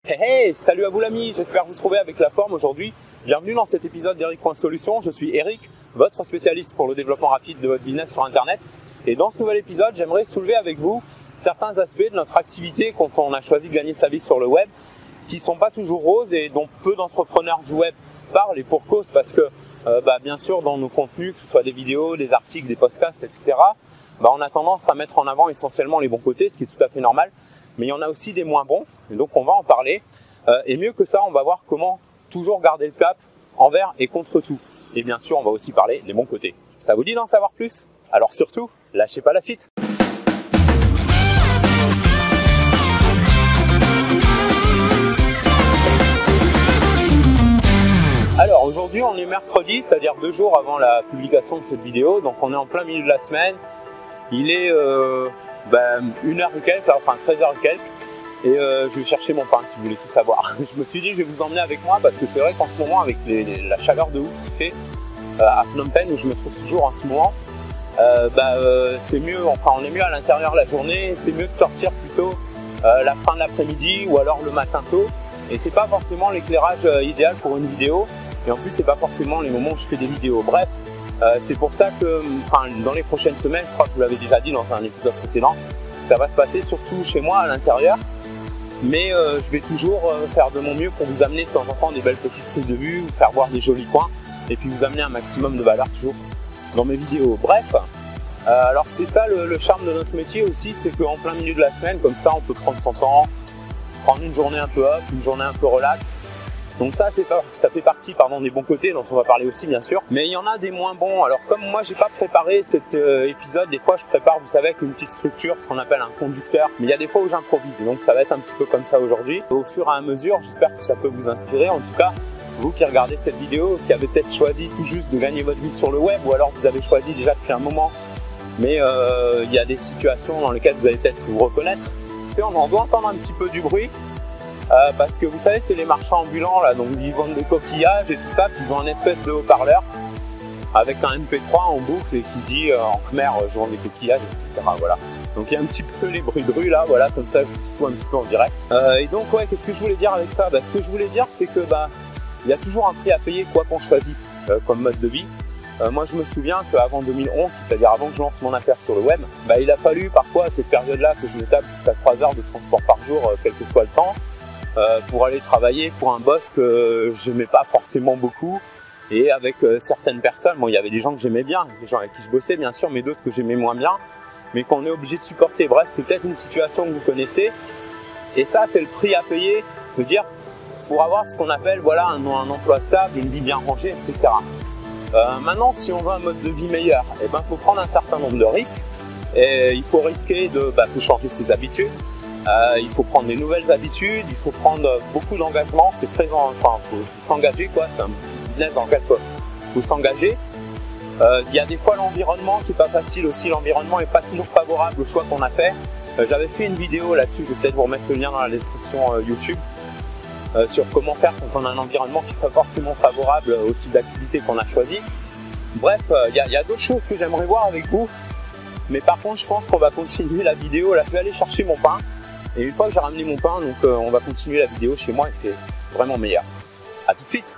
Hey, hey, salut à vous l'ami, j'espère vous trouver avec la forme aujourd'hui. Bienvenue dans cet épisode d'Eric.Solutions. Je suis Eric, votre spécialiste pour le développement rapide de votre business sur Internet. Et dans ce nouvel épisode, j'aimerais soulever avec vous certains aspects de notre activité quand on a choisi de gagner sa vie sur le web qui ne sont pas toujours roses et dont peu d'entrepreneurs du web parlent, et pour cause parce que bien sûr dans nos contenus, que ce soit des vidéos, des articles, des podcasts, etc., on a tendance à mettre en avant essentiellement les bons côtés, ce qui est tout à fait normal. Mais il y en a aussi des moins bons, et donc on va en parler. Et mieux que ça, on va voir comment toujours garder le cap envers et contre tout. Et bien sûr, on va aussi parler des bons côtés. Ça vous dit d'en savoir plus? Alors surtout, lâchez pas la suite. Alors aujourd'hui, on est mercredi, c'est-à-dire 2 jours avant la publication de cette vidéo. Donc on est en plein milieu de la semaine. Il est 1h et quelques, enfin 13h et quelques, et je vais chercher mon pain si vous voulez tout savoir. Je me suis dit je vais vous emmener avec moi parce que c'est vrai qu'en ce moment avec la chaleur de ouf qu'il fait à Phnom Penh où je me trouve toujours en ce moment, c'est mieux, enfin on est mieux à l'intérieur la journée, c'est mieux de sortir plutôt la fin de l'après-midi ou alors le matin tôt, et c'est pas forcément l'éclairage idéal pour une vidéo, et en plus c'est pas forcément les moments où je fais des vidéos. Bref, c'est pour ça que dans les prochaines semaines, je crois que je vous l'avais déjà dit dans un épisode précédent, ça va se passer surtout chez moi à l'intérieur, mais je vais toujours faire de mon mieux pour vous amener de temps en temps des belles petites prises de vue, vous faire voir des jolis coins et puis vous amener un maximum de valeur toujours dans mes vidéos. Bref, alors c'est ça le charme de notre métier aussi, c'est qu'en plein milieu de la semaine, comme ça on peut prendre son temps, prendre une journée un peu up, une journée un peu relax. Donc ça fait partie des bons côtés dont on va parler aussi bien sûr. Mais il y en a des moins bons. Alors comme moi j'ai pas préparé cet épisode, des fois je prépare, vous savez, avec une petite structure, ce qu'on appelle un conducteur. Mais il y a des fois où j'improvise, donc ça va être un petit peu comme ça aujourd'hui. Au fur et à mesure, j'espère que ça peut vous inspirer. En tout cas, vous qui regardez cette vidéo, qui avez peut-être choisi tout juste de gagner votre vie sur le web, ou alors vous avez choisi déjà depuis un moment, mais il y a des situations dans lesquelles vous allez peut-être vous reconnaître. On doit entendre un petit peu du bruit. Parce que vous savez, c'est les marchands ambulants là, donc ils vendent des coquillages et tout ça, puis ils ont un espèce de haut-parleur avec un MP3 en boucle et qui dit en khmer je vends des coquillages, etc. Voilà. Donc il y a un petit peu les bruits de rue là, voilà, comme ça je vous fous un petit peu en direct. Et donc ouais, qu'est-ce que je voulais dire avec ça? Ce que je voulais dire, c'est que il y a toujours un prix à payer quoi qu'on choisisse comme mode de vie. Moi je me souviens qu'avant 2011, c'est-à-dire avant que je lance mon affaire sur le web, il a fallu parfois à cette période-là que je me tape jusqu'à 3 heures de transport par jour, quel que soit le temps. Pour aller travailler pour un boss que je n'aimais pas forcément beaucoup, et avec certaines personnes, il y avait des gens que j'aimais bien, des gens avec qui je bossais bien sûr, mais d'autres que j'aimais moins bien, mais qu'on est obligé de supporter. Bref, c'est peut-être une situation que vous connaissez, et ça c'est le prix à payer, de dire, pour avoir ce qu'on appelle un emploi stable, une vie bien rangée, etc. Maintenant, si on veut un mode de vie meilleur, il faut prendre un certain nombre de risques, et il faut risquer de changer ses habitudes. Il faut prendre des nouvelles habitudes, il faut prendre beaucoup d'engagement, faut s'engager quoi, c'est un business dans lequel il faut s'engager. Il y a des fois l'environnement qui n'est pas facile aussi, l'environnement n'est pas toujours favorable au choix qu'on a fait. J'avais fait une vidéo là-dessus, je vais peut-être vous remettre le lien dans la description YouTube, sur comment faire quand on a un environnement qui n'est pas forcément favorable au type d'activité qu'on a choisi. Bref, il y a d'autres choses que j'aimerais voir avec vous, mais par contre je pense qu'on va continuer la vidéo, là je vais aller chercher mon pain. Et une fois que j'ai ramené mon pain, donc on va continuer la vidéo chez moi, il fait vraiment meilleur. A tout de suite.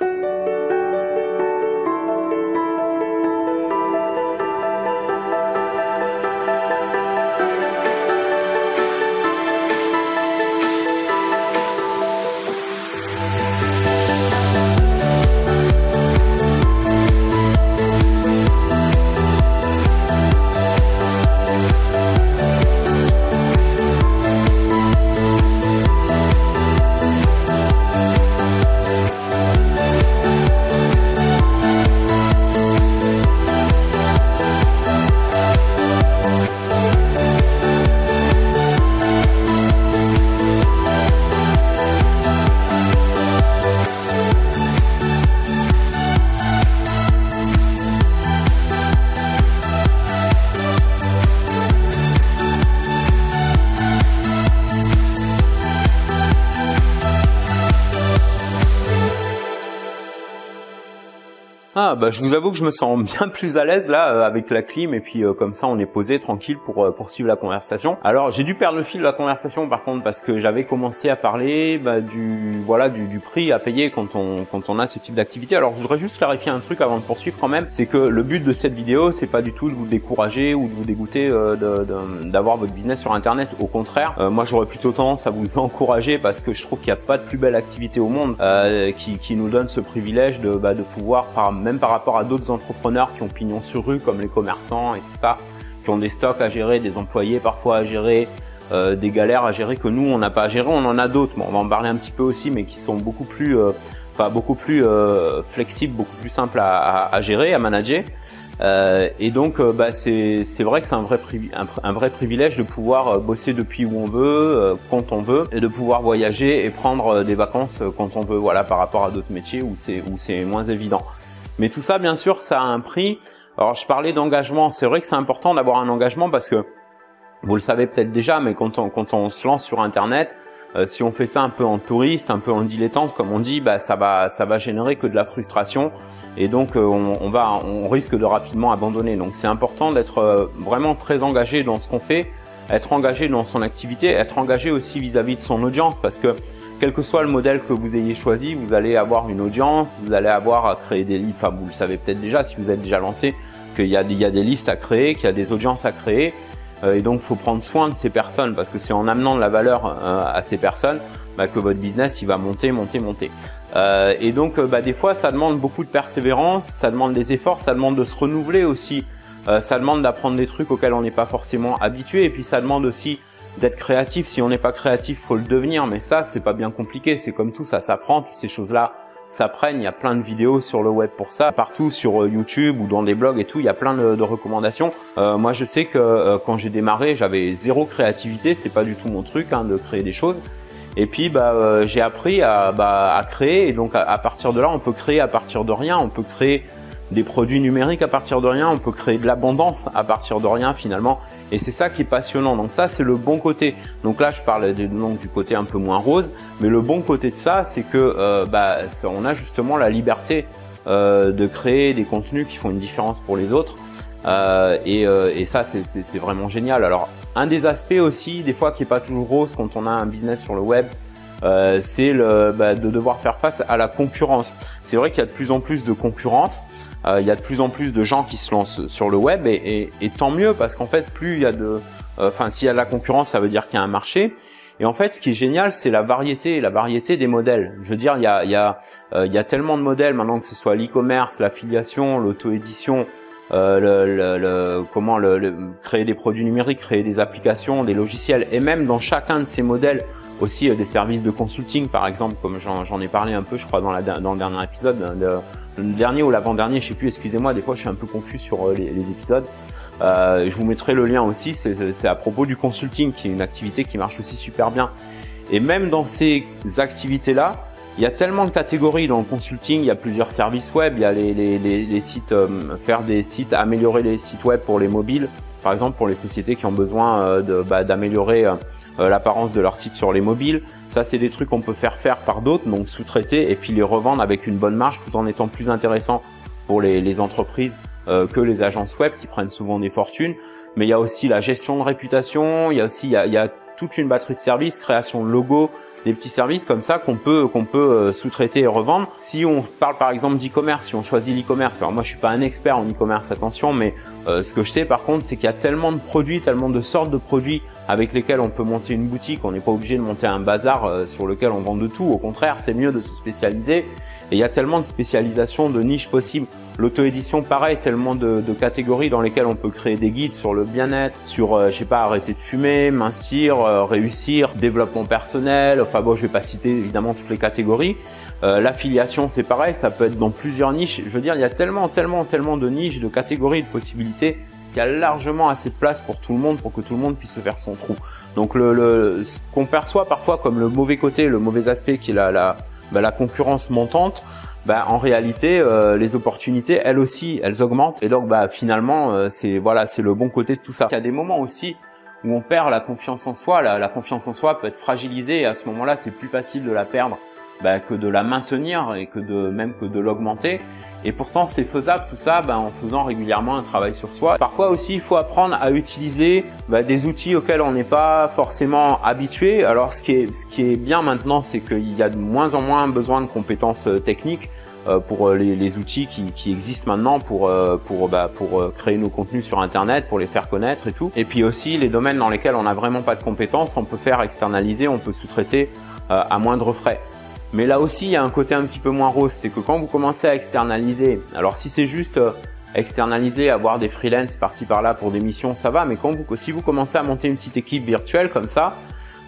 Ah bah je vous avoue que je me sens bien plus à l'aise là avec la clim et puis comme ça on est posé tranquille pour poursuivre la conversation. Alors j'ai dû perdre le fil de la conversation par contre parce que j'avais commencé à parler du prix à payer quand on a ce type d'activité. Alors je voudrais juste clarifier un truc avant de poursuivre quand même, c'est que le but de cette vidéo c'est pas du tout de vous décourager ou de vous dégoûter d'avoir votre business sur internet. Au contraire, moi j'aurais plutôt tendance à vous encourager parce que je trouve qu'il n'y a pas de plus belle activité au monde qui nous donne ce privilège de pouvoir même par rapport à d'autres entrepreneurs qui ont pignon sur rue comme les commerçants et tout ça, qui ont des stocks à gérer, des employés parfois à gérer, des galères à gérer que nous on n'a pas à gérer. On en a d'autres, bon, on va en parler un petit peu aussi, mais qui sont beaucoup plus flexibles, beaucoup plus simples à gérer, à manager. Et donc c'est vrai que c'est un vrai privilège de pouvoir bosser depuis où on veut, quand on veut, et de pouvoir voyager et prendre des vacances quand on veut, voilà, par rapport à d'autres métiers où c'est moins évident. Mais tout ça, bien sûr, ça a un prix. Alors, je parlais d'engagement. C'est vrai que c'est important d'avoir un engagement parce que vous le savez peut-être déjà, mais quand on se lance sur Internet, si on fait ça un peu en touriste, un peu en dilettante, comme on dit, ça va générer que de la frustration et donc on risque de rapidement abandonner. Donc, c'est important d'être vraiment très engagé dans ce qu'on fait, être engagé dans son activité, être engagé aussi vis-à-vis de son audience parce que quel que soit le modèle que vous ayez choisi, vous allez avoir une audience, vous allez avoir à créer des listes. Enfin, vous le savez peut-être déjà si vous êtes déjà lancé, qu'il y a des listes à créer, qu'il y a des audiences à créer. Et donc, il faut prendre soin de ces personnes parce que c'est en amenant de la valeur à ces personnes que votre business il va monter. Et donc, des fois, ça demande beaucoup de persévérance, ça demande des efforts, ça demande de se renouveler aussi. Ça demande d'apprendre des trucs auxquels on n'est pas forcément habitué. Et puis, ça demande aussi d'être créatif. Si on n'est pas créatif, faut le devenir. Mais ça, c'est pas bien compliqué. C'est comme tout, ça s'apprend. Toutes ces choses-là s'apprennent. Il y a plein de vidéos sur le web pour ça. Partout sur YouTube ou dans des blogs et tout, il y a plein de recommandations. Moi, je sais que quand j'ai démarré, j'avais zéro créativité. C'était pas du tout mon truc de créer des choses. Et puis, j'ai appris à créer. Et donc, à partir de là, on peut créer à partir de rien. On peut créer des produits numériques à partir de rien, on peut créer de l'abondance à partir de rien finalement, et c'est ça qui est passionnant. Donc ça c'est le bon côté. Donc là je parle du côté un peu moins rose, mais le bon côté de ça c'est que on a justement la liberté de créer des contenus qui font une différence pour les autres, et ça c'est vraiment génial. Alors un des aspects aussi des fois qui est pas toujours rose quand on a un business sur le web, c'est de devoir faire face à la concurrence. C'est vrai qu'il y a de plus en plus de concurrence. Il y a de plus en plus de gens qui se lancent sur le web et tant mieux parce qu'en fait plus il y a s'il y a de la concurrence, ça veut dire qu'il y a un marché. Et en fait, ce qui est génial, c'est la variété des modèles. Je veux dire, il y a tellement de modèles maintenant, que ce soit l'e-commerce, l'affiliation, l'auto-édition, créer des produits numériques, créer des applications, des logiciels, et même dans chacun de ces modèles aussi des services de consulting, par exemple, comme j'en ai parlé un peu, je crois, dans le dernier épisode, le dernier ou l'avant-dernier, je sais plus, excusez-moi, des fois je suis un peu confus sur les épisodes. Je vous mettrai le lien aussi, c'est à propos du consulting, qui est une activité qui marche aussi super bien. Et même dans ces activités-là, il y a tellement de catégories dans le consulting, il y a plusieurs services web, il y a les sites, faire des sites, améliorer les sites web pour les mobiles, par exemple pour les sociétés qui ont besoin d'améliorer l'apparence de leur site sur les mobiles. Ça c'est des trucs qu'on peut faire par d'autres, donc sous-traiter et puis les revendre avec une bonne marge tout en étant plus intéressant pour les entreprises que les agences web qui prennent souvent des fortunes. Mais il y a aussi la gestion de réputation, il y a toute une batterie de services, création de logos, des petits services comme ça qu'on peut sous-traiter et revendre. Si on parle par exemple d'e-commerce, si on choisit l'e-commerce, alors moi je suis pas un expert en e-commerce, attention, mais ce que je sais par contre, c'est qu'il y a tellement de produits, tellement de sortes de produits avec lesquels on peut monter une boutique. On n'est pas obligé de monter un bazar sur lequel on vend de tout. Au contraire, c'est mieux de se spécialiser. Et il y a tellement de spécialisations, de niches possibles. L'auto-édition, pareil, tellement de catégories dans lesquelles on peut créer des guides sur le bien-être, sur, arrêter de fumer, mincir, réussir, développement personnel. Enfin bon, je vais pas citer évidemment toutes les catégories. L'affiliation, c'est pareil, ça peut être dans plusieurs niches. Je veux dire, il y a tellement de niches, de catégories, de possibilités qu'il y a largement assez de place pour tout le monde, pour que tout le monde puisse se faire son trou. Donc ce qu'on perçoit parfois comme le mauvais côté, le mauvais aspect qui est la concurrence montante, en réalité les opportunités elles aussi elles augmentent, et donc finalement c'est le bon côté de tout ça. Il y a des moments aussi où on perd la confiance en soi. La confiance en soi peut être fragilisée, et à ce moment-là c'est plus facile de la perdre que de la maintenir et que de l'augmenter. Et pourtant, c'est faisable tout ça en faisant régulièrement un travail sur soi. Parfois aussi, il faut apprendre à utiliser des outils auxquels on n'est pas forcément habitué. Alors, ce qui est bien maintenant, c'est qu'il y a de moins en moins besoin de compétences techniques pour les outils qui existent maintenant pour créer nos contenus sur Internet, pour les faire connaître et tout. Et puis aussi, les domaines dans lesquels on n'a vraiment pas de compétences, on peut faire externaliser, on peut sous-traiter à moindre frais. Mais là aussi, il y a un côté un petit peu moins rose, c'est que quand vous commencez à externaliser, alors si c'est juste externaliser, avoir des freelances par-ci par-là pour des missions, ça va, mais si vous commencez à monter une petite équipe virtuelle comme ça,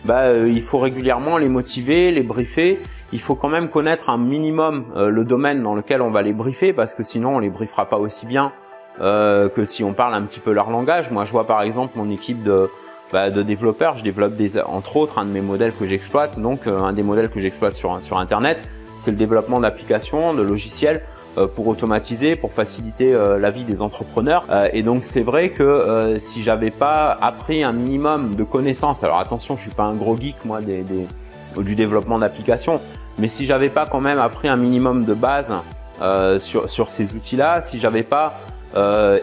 il faut régulièrement les motiver, les briefer. Il faut quand même connaître un minimum le domaine dans lequel on va les briefer, parce que sinon on les briefera pas aussi bien que si on parle un petit peu leur langage. Moi, je vois par exemple mon équipe de développeurs, je développe entre autres un de mes modèles que j'exploite. Donc un des modèles que j'exploite sur Internet, c'est le développement d'applications, de logiciels pour automatiser, pour faciliter la vie des entrepreneurs. Et donc c'est vrai que si j'avais pas appris un minimum de connaissances, alors attention, je suis pas un gros geek moi du développement d'applications, mais si j'avais pas quand même appris un minimum de base sur ces outils-là, si j'avais pas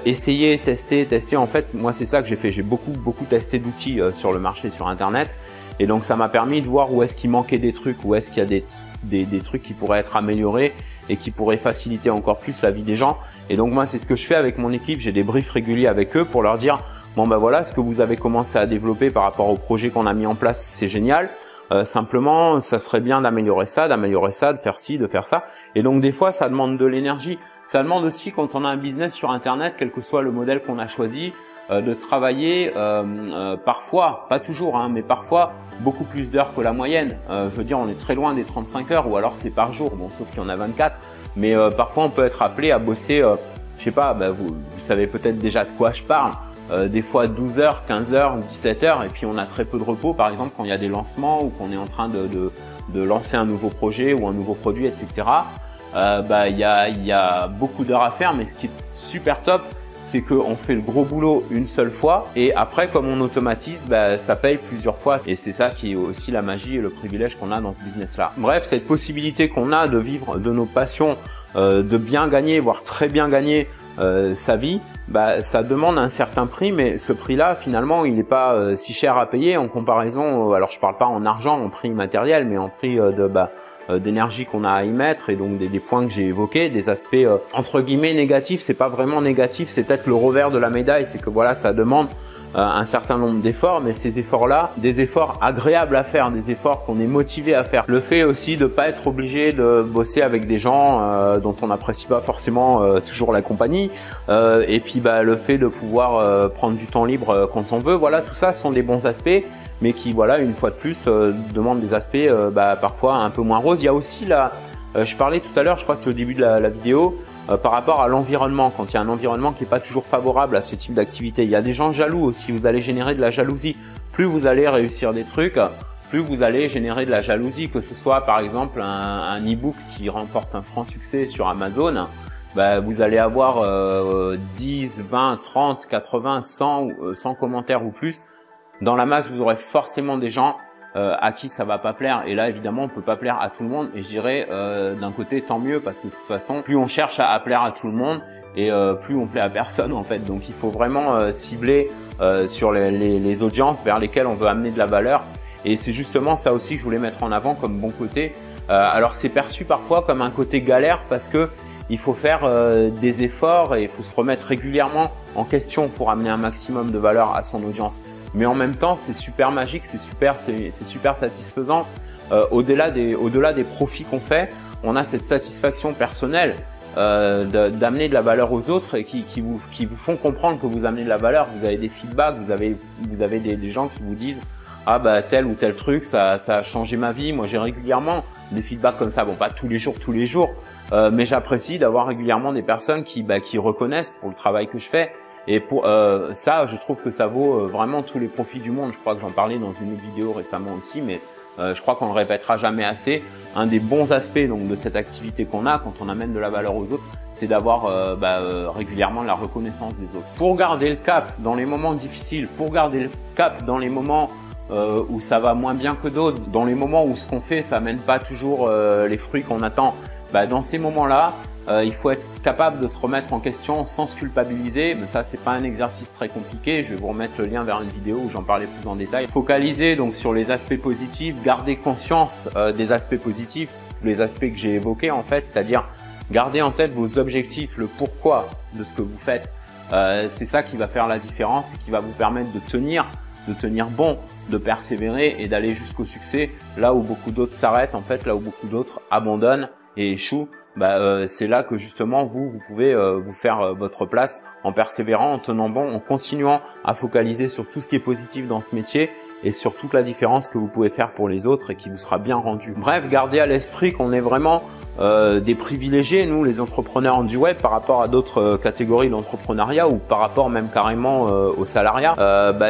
essayer, tester. En fait, moi, c'est ça que j'ai fait. J'ai beaucoup testé d'outils sur le marché, sur Internet. Et donc, ça m'a permis de voir où est-ce qu'il manquait des trucs, où est-ce qu'il y a des trucs qui pourraient être améliorés et qui pourraient faciliter encore plus la vie des gens. Et donc, moi, c'est ce que je fais avec mon équipe. J'ai des briefs réguliers avec eux pour leur dire, bon, voilà, ce que vous avez commencé à développer par rapport au projet qu'on a mis en place, c'est génial. Simplement, ça serait bien d'améliorer ça, de faire ci, de faire ça. Et donc des fois, ça demande de l'énergie. Ça demande aussi, quand on a un business sur Internet, quel que soit le modèle qu'on a choisi, de travailler parfois, pas toujours, mais parfois beaucoup plus d'heures que la moyenne. Je veux dire, on est très loin des 35 heures, ou alors c'est par jour, bon, sauf qu'il y en a 24. Mais parfois, on peut être appelé à bosser, je sais pas, vous savez peut-être déjà de quoi je parle. Des fois 12 heures, 15 heures, 17 heures, et puis on a très peu de repos, par exemple quand il y a des lancements ou qu'on est en train de lancer un nouveau projet ou un nouveau produit, etc. Il y a beaucoup d'heures à faire, mais ce qui est super top, c'est qu'on fait le gros boulot une seule fois, et après, comme on automatise, ça paye plusieurs fois, et c'est ça qui est aussi la magie et le privilège qu'on a dans ce business-là. Bref, cette possibilité qu'on a de vivre de nos passions, de bien gagner, voire très bien gagner sa vie, ça demande un certain prix, mais ce prix-là, finalement, il n'est pas si cher à payer en comparaison. Alors, je parle pas en argent, en prix matériel, mais en prix d'énergie qu'on a à y mettre, et donc des points que j'ai évoqués, des aspects entre guillemets négatifs. C'est pas vraiment négatif, c'est peut-être le revers de la médaille, c'est que voilà, ça demande un certain nombre d'efforts, mais ces efforts-là, des efforts agréables à faire, des efforts qu'on est motivé à faire. Le fait aussi de pas être obligé de bosser avec des gens dont on n'apprécie pas forcément toujours la compagnie, et puis le fait de pouvoir prendre du temps libre quand on veut, voilà, tout ça sont des bons aspects, mais qui, voilà, une fois de plus, demandent des aspects parfois un peu moins roses. Il y a aussi je parlais tout à l'heure, je crois que c'était au début de la vidéo, par rapport à l'environnement, quand il y a un environnement qui n'est pas toujours favorable à ce type d'activité. Il y a des gens jaloux aussi, vous allez générer de la jalousie. Plus vous allez réussir des trucs, plus vous allez générer de la jalousie, que ce soit par exemple un e-book qui remporte un franc succès sur Amazon, vous allez avoir 10, 20, 30, 80, 100 commentaires ou plus. Dans la masse, vous aurez forcément des gens à qui ça va pas plaire, et là évidemment on peut pas plaire à tout le monde, et je dirais d'un côté tant mieux, parce que de toute façon plus on cherche à plaire à tout le monde, et plus on plaît à personne en fait. Donc il faut vraiment cibler sur les audiences vers lesquelles on veut amener de la valeur, et c'est justement ça aussi que je voulais mettre en avant comme bon côté. Alors c'est perçu parfois comme un côté galère, parce que il faut faire des efforts et il faut se remettre régulièrement en question pour amener un maximum de valeur à son audience. Mais en même temps, c'est super magique, c'est super satisfaisant. Au-delà des profits qu'on fait, on a cette satisfaction personnelle d'amener de la valeur aux autres, et qui vous font comprendre que vous amenez de la valeur. Vous avez des feedbacks, vous avez des gens qui vous disent tel ou tel truc, ça a changé ma vie. Moi, j'ai régulièrement des feedbacks comme ça. Bon, pas tous les jours, mais j'apprécie d'avoir régulièrement des personnes qui reconnaissent pour le travail que je fais. Et pour ça, je trouve que ça vaut vraiment tous les profits du monde. Je crois que j'en parlais dans une autre vidéo récemment aussi, mais je crois qu'on le répétera jamais assez. Un des bons aspects donc de cette activité qu'on a quand on amène de la valeur aux autres, c'est d'avoir régulièrement la reconnaissance des autres. Pour garder le cap dans les moments difficiles, pour garder le cap dans les moments où ça va moins bien que d'autres, dans les moments où ce qu'on fait, ça amène pas toujours les fruits qu'on attend, dans ces moments-là, Il faut être capable de se remettre en question sans se culpabiliser. Mais ça, c'est pas un exercice très compliqué. Je vais vous remettre le lien vers une vidéo où j'en parlais plus en détail. Focaliser donc sur les aspects positifs, garder conscience des aspects positifs, les aspects que j'ai évoqués en fait, c'est-à-dire garder en tête vos objectifs, le pourquoi de ce que vous faites. C'est ça qui va faire la différence et qui va vous permettre de tenir bon, de persévérer et d'aller jusqu'au succès. Là où beaucoup d'autres s'arrêtent, en fait, là où beaucoup d'autres abandonnent et échouent, c'est là que justement vous pouvez vous faire votre place en persévérant, en tenant bon, en continuant à focaliser sur tout ce qui est positif dans ce métier et sur toute la différence que vous pouvez faire pour les autres et qui vous sera bien rendue. Bref, gardez à l'esprit qu'on est vraiment des privilégiés, nous les entrepreneurs du web, par rapport à d'autres catégories d'entrepreneuriat ou par rapport même carrément au salariat.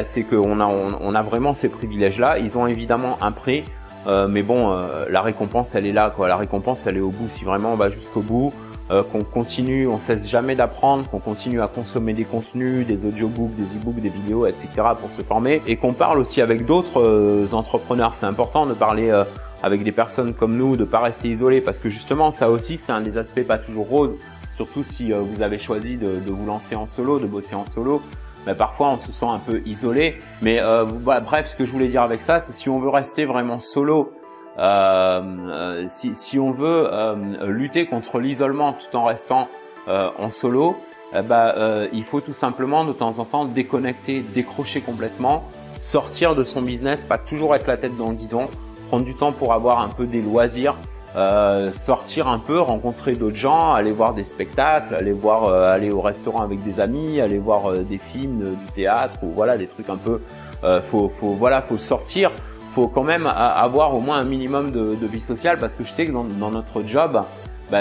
C'est qu'on a vraiment ces privilèges-là. Ils ont évidemment un prix, mais bon, la récompense elle est là, quoi. La récompense elle est au bout. Si vraiment on va jusqu'au bout, qu'on continue, on cesse jamais d'apprendre, qu'on continue à consommer des contenus, des audiobooks, des e-books, des vidéos, etc. pour se former, et qu'on parle aussi avec d'autres entrepreneurs. C'est important de parler avec des personnes comme nous, de pas rester isolé, parce que justement ça aussi c'est un des aspects pas toujours roses, surtout si vous avez choisi de vous lancer en solo, de bosser en solo. Parfois on se sent un peu isolé, mais voilà, bref, ce que je voulais dire avec ça, c'est si on veut rester vraiment solo, si on veut lutter contre l'isolement tout en restant en solo, il faut tout simplement de temps en temps déconnecter, décrocher complètement, sortir de son business, pas toujours être la tête dans le guidon, prendre du temps pour avoir un peu des loisirs, sortir un peu, rencontrer d'autres gens, aller voir des spectacles, aller au restaurant avec des amis, aller voir des films, du théâtre, ou voilà, des trucs un peu. Faut sortir. Faut quand même avoir au moins un minimum de vie sociale, parce que je sais que dans notre job,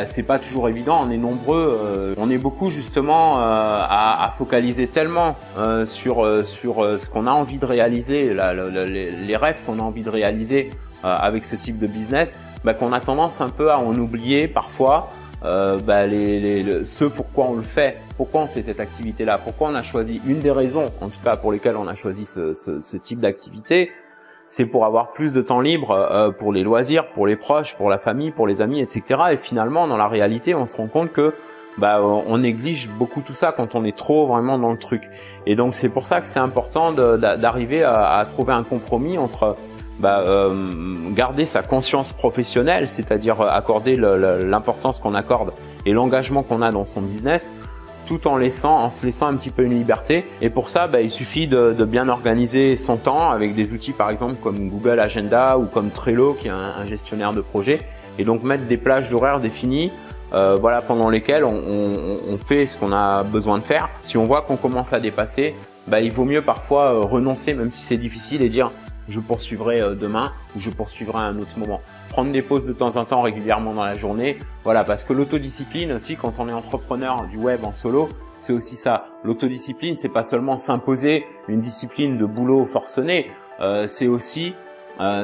c'est pas toujours évident. On est nombreux, on est beaucoup justement à focaliser tellement sur ce qu'on a envie de réaliser, les rêves qu'on a envie de réaliser avec ce type de business, qu'on a tendance un peu à en oublier parfois ce pourquoi on le fait, pourquoi on fait cette activité-là, pourquoi on a choisi, une des raisons en tout cas pour lesquelles on a choisi ce type d'activité, c'est pour avoir plus de temps libre pour les loisirs, pour les proches, pour la famille, pour les amis, etc. Et finalement, dans la réalité, on se rend compte que on néglige beaucoup tout ça quand on est trop vraiment dans le truc. Et donc c'est pour ça que c'est important d'arriver à trouver un compromis entre garder sa conscience professionnelle, c'est-à-dire accorder l'importance qu'on accorde et l'engagement qu'on a dans son business, tout en se laissant un petit peu une liberté. Et pour ça, il suffit de bien organiser son temps avec des outils par exemple comme Google Agenda ou comme Trello qui est un gestionnaire de projet, et donc mettre des plages d'horaires définies pendant lesquelles on fait ce qu'on a besoin de faire. Si on voit qu'on commence à dépasser, il vaut mieux parfois renoncer, même si c'est difficile, et dire je poursuivrai demain ou je poursuivrai à un autre moment. Prendre des pauses de temps en temps régulièrement dans la journée. Voilà, parce que l'autodiscipline aussi, quand on est entrepreneur du web en solo, c'est aussi ça. L'autodiscipline, c'est pas seulement s'imposer une discipline de boulot forcené, c'est aussi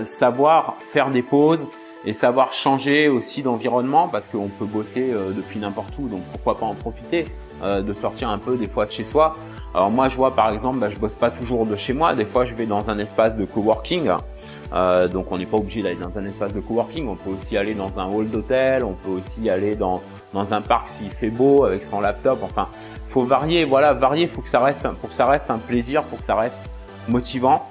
savoir faire des pauses et savoir changer aussi d'environnement, parce qu'on peut bosser depuis n'importe où, donc pourquoi pas en profiter, de sortir un peu des fois de chez soi. Alors moi je vois par exemple, je bosse pas toujours de chez moi, des fois je vais dans un espace de coworking, donc on n'est pas obligé d'aller dans un espace de coworking, on peut aussi aller dans un hall d'hôtel, on peut aussi aller dans un parc s'il fait beau avec son laptop, enfin faut varier, varier, faut que ça reste un plaisir, pour que ça reste motivant,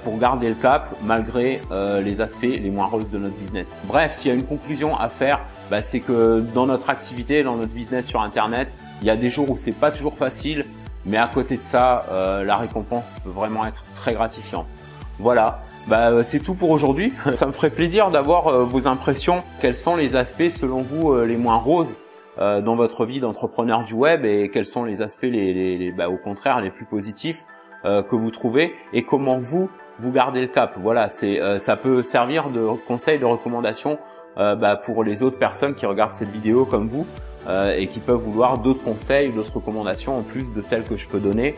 pour garder le cap malgré les aspects les moins roses de notre business. Bref, s'il y a une conclusion à faire, c'est que dans notre activité, dans notre business sur internet, il y a des jours où c'est pas toujours facile, mais à côté de ça, la récompense peut vraiment être très gratifiante. Voilà, c'est tout pour aujourd'hui. Ça me ferait plaisir d'avoir vos impressions. Quels sont les aspects selon vous les moins roses dans votre vie d'entrepreneur du web, et quels sont les aspects au contraire les plus positifs que vous trouvez, et comment vous gardez le cap. Voilà, ça peut servir de conseil, de recommandation pour les autres personnes qui regardent cette vidéo comme vous, et qui peuvent vouloir d'autres conseils, d'autres recommandations en plus de celles que je peux donner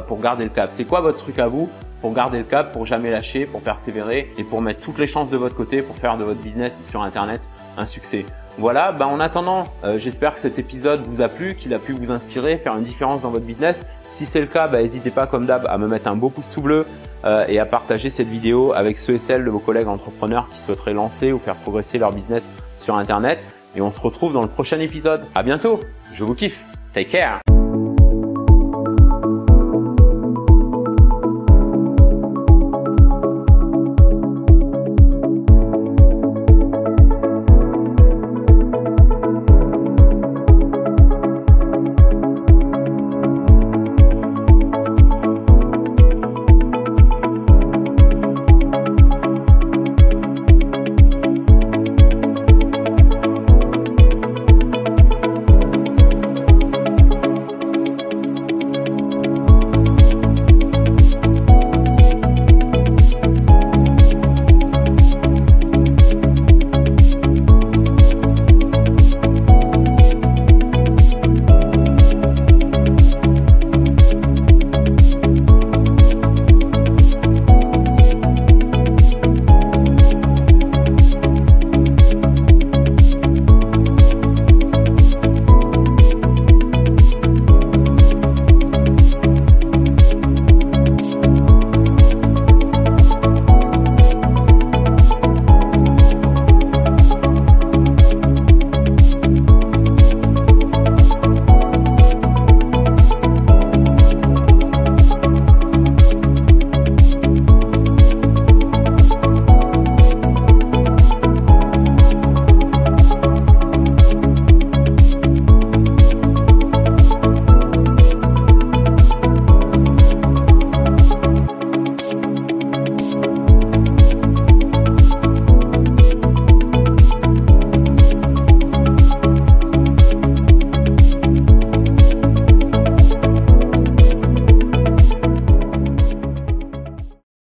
pour garder le cap. C'est quoi votre truc à vous pour garder le cap, pour jamais lâcher, pour persévérer et pour mettre toutes les chances de votre côté pour faire de votre business sur internet un succès? Voilà, en attendant, j'espère que cet épisode vous a plu, qu'il a pu vous inspirer, faire une différence dans votre business. Si c'est le cas, n'hésitez pas comme d'hab à me mettre un beau pouce tout bleu et à partager cette vidéo avec ceux et celles de vos collègues entrepreneurs qui souhaiteraient lancer ou faire progresser leur business sur internet. et on se retrouve dans le prochain épisode. À bientôt, je vous kiffe. Take care.